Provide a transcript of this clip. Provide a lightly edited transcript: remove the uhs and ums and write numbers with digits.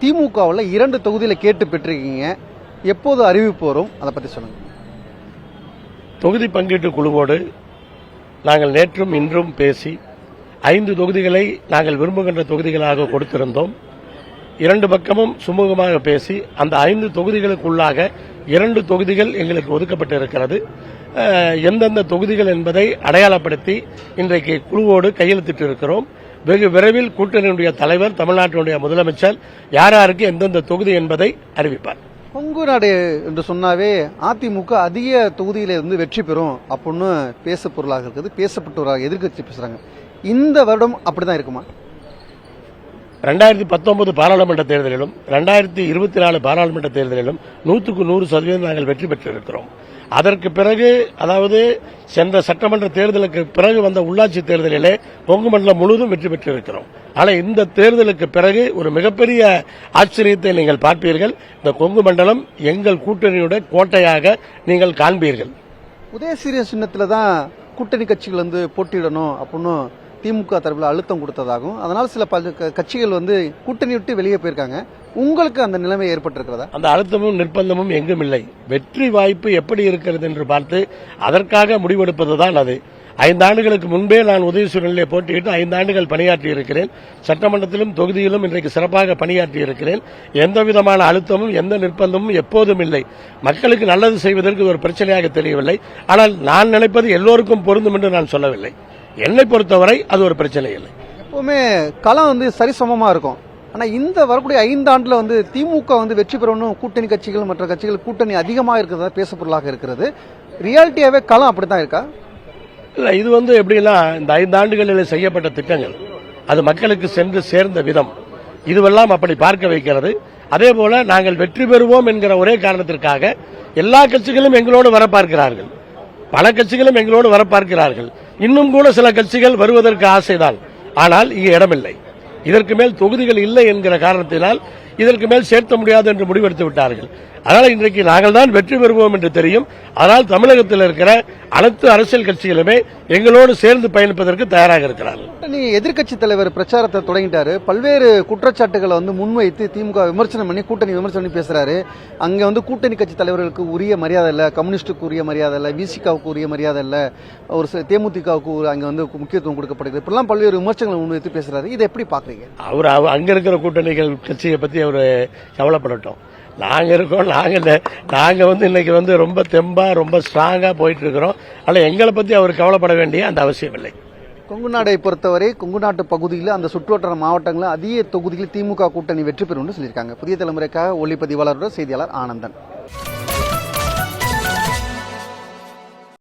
திமுகவில் 2 தொகுதியில கேட்டு பெற்றிருக்கீங்க. எப்போது அறிவிப்பு வரும், அதை பத்தி சொல்லுங்க. தொகுதி பங்கீட்டு குழுவோடு நாங்கள் நேற்றும் இன்றும் பேசி 5 தொகுதிகளை நாங்கள் விரும்புகின்ற தொகுதிகளாக கொடுத்திருந்தோம். 2 பக்கமும் சுமூகமாக பேசி அந்த 5 தொகுதிகளுக்குள்ளாக 2 தொகுதிகள் எங்களுக்கு ஒதுக்கப்பட்டிருக்கிறது. எந்தெந்த தொகுதிகள் என்பதை அடையாளப்படுத்தி இன்றைக்கு குழுவோடு கையெழுத்திட்டு இருக்கிறோம். வெகு விரைவில் கூட்டணியுடைய தலைவர், தமிழ்நாட்டினுடைய முதலமைச்சர் யாருக்கு எந்தெந்த தொகுதி என்பதை அறிவிப்பார். கொங்கு நாடு என்று சொன்னாவே அதிமுக அதிக தொகுதியில இருந்து வெற்றி பெறும் அப்படின்னு பேச பொருளாக இருக்குது, பேசப்பட்டு வர எதிர்கட்சி பேசுறாங்க. இந்த வருடம் அப்படிதான் இருக்குமா? 2019 பாராளுமன்ற தேர்தலிலும் 2024 பாராளுமன்ற தேர்தலிலும் 100% நாங்கள் வெற்றி பெற்றிருக்கிறோம். அதற்கு பிறகு, அதாவது சென்ற சட்டமன்ற தேர்தலுக்கு பிறகு வந்த உள்ளாட்சி தேர்தலிலே கொங்கு மண்டலம் முழுவதும் வெற்றி பெற்றிருக்கிறோம். ஆனால் இந்த தேர்தலுக்கு பிறகு ஒரு மிகப்பெரிய ஆச்சரியத்தை நீங்கள் பார்ப்பீர்கள். இந்த கொங்கு மண்டலம் எங்கள் கூட்டணியுடைய கோட்டையாக நீங்கள் காண்பீர்கள். உதயசூரிய சின்னத்தில் தான் கூட்டணி கட்சிகள் வந்து போட்டியிடணும் அப்படின்னு திமுக தரப்பில் அழுத்தம் கொடுத்ததாகவும், அதனால் சில கட்சிகள் வந்து கூட்டணி விட்டு வெளியே போயிருக்காங்க. உங்களுக்கு அந்த நிலைமை ஏற்பட்டிருக்கிறதா? அந்த அழுத்தமும் நிர்பந்தமும் எங்கும் இல்லை. வெற்றி வாய்ப்பு எப்படி இருக்கிறது என்று பார்த்து அதற்காக முடிவெடுப்பதுதான் அது. 5 ஆண்டுகளுக்கு முன்பே நான் உதயசூரியனிலே போட்டியிட்டு 5 ஆண்டுகள் பணியாற்றி இருக்கிறேன். சட்டமன்றத்திலும் தொகுதியிலும் இன்றைக்கு சிறப்பாக பணியாற்றி இருக்கிறேன். எந்தவிதமான அழுத்தமும் எந்த நிர்பந்தமும் எப்போதும் இல்லை. மக்களுக்கு நல்லது செய்வதற்கு ஒரு பிரச்சனையாக தெரியவில்லை. ஆனால் நான் நினைப்பது எல்லோருக்கும் பொருந்தும் என்று நான் சொல்லவில்லை. என்னை பொறுத்தவரை அது ஒரு பிரச்சனை இல்லை. எப்பவுமே களம் வந்து சரிசமமா இருக்கும். ஆனா இந்த வரக்கூடிய 5 ஆண்டுல வந்து திமுக வந்து வெற்றி பெறணும், கூட்டணி கட்சிகள் மற்ற கட்சிகள் கூட்டணி அதிகமாக இருக்கிறதா பேச பொருளாக இருக்கிறது. ரியாலிட்டியாவே களம் அப்படித்தான் இருக்கா? இல்ல, இது வந்து எப்படின்னா, இந்த 5 ஆண்டுகளில் செய்யப்பட்ட திட்டங்கள் அது மக்களுக்கு சென்று சேர்ந்த விதம் இதுவெல்லாம் அப்படி பார்க்க வைக்கிறது. அதே போல நாங்கள் வெற்றி பெறுவோம் என்கிற ஒரே காரணத்திற்காக எல்லா கட்சிகளும் எங்களோடு வர பார்க்கிறார்கள். பல கட்சிகளும் எங்களோடு வர பார்க்கிறார்கள். இன்னும் கூட சில கட்சிகள் வருவதற்கு ஆசைதான். ஆனால் இங்கே இடமில்லை. இதற்கு மேல் தொகுதிகள் இல்லை என்கிற காரணத்தினால் இதற்கு மேல் சேர்த்த முடியாது என்று முடிவெடுத்து விட்டார்கள். அதனால் இன்றைக்கு நாங்கள் தான் வெற்றி பெறுவோம் என்று தெரியும். அதனால் தமிழகத்தில் இருக்கிற அனைத்து அரசியல் கட்சிகளுமே எங்களோடு சேர்ந்து பயணிப்பதற்கு தயாராக இருக்கிறார்கள். எதிர்க்கட்சி தலைவர் பிரச்சாரத்தை தொடங்கிட்டாரு. பல்வேறு குற்றச்சாட்டுகளை வந்து முன்வைத்து திமுக விமர்சனம் பண்ணி கூட்டணி விமர்சனம் பண்ணி பேசுறாரு. அங்க வந்து கூட்டணி கட்சி தலைவர்களுக்கு உரிய மரியாதை இல்ல, கம்யூனிஸ்டுக்கு உரிய மரியாதை இல்ல, விசிகாவுக்கு உரிய மரியாதை இல்ல, ஒரு தேமுதிகவுக்கு அங்க வந்து முக்கியத்துவம் கொடுக்கப்படுகிறது. இப்பெல்லாம் பல்வேறு விமர்சனங்களை முன்வைத்து பேசுறாரு. இதை எப்படி பாக்குறீங்க? அவர் அங்க இருக்கிற கூட்டணிகள் கட்சியை பத்தி அவர் கவலைப்படட்டும். நாங்க இருக்கோம். நாங்க வந்து இன்னைக்கு வந்து ரொம்ப தெம்பா ரொம்ப ஸ்ட்ராங்கா போயிட்டு இருக்கிறோம். ஆனா எங்களை பத்தி அவர் கவலைப்பட வேண்டிய அந்த அவசியம் இல்லை. கொங்கு நாடை பொறுத்தவரை கொங்கு நாட்டு பகுதியில் அந்த சுற்றுவட்டார மாவட்டங்களில் அதிக தொகுதிகளில் திமுக கூட்டணி வெற்றி பெறும் சொல்லியிருக்காங்க. புதிய தலைமுறைக்காக ஒளிப்பதிவாளரோட செய்தியாளர் ஆனந்தன்.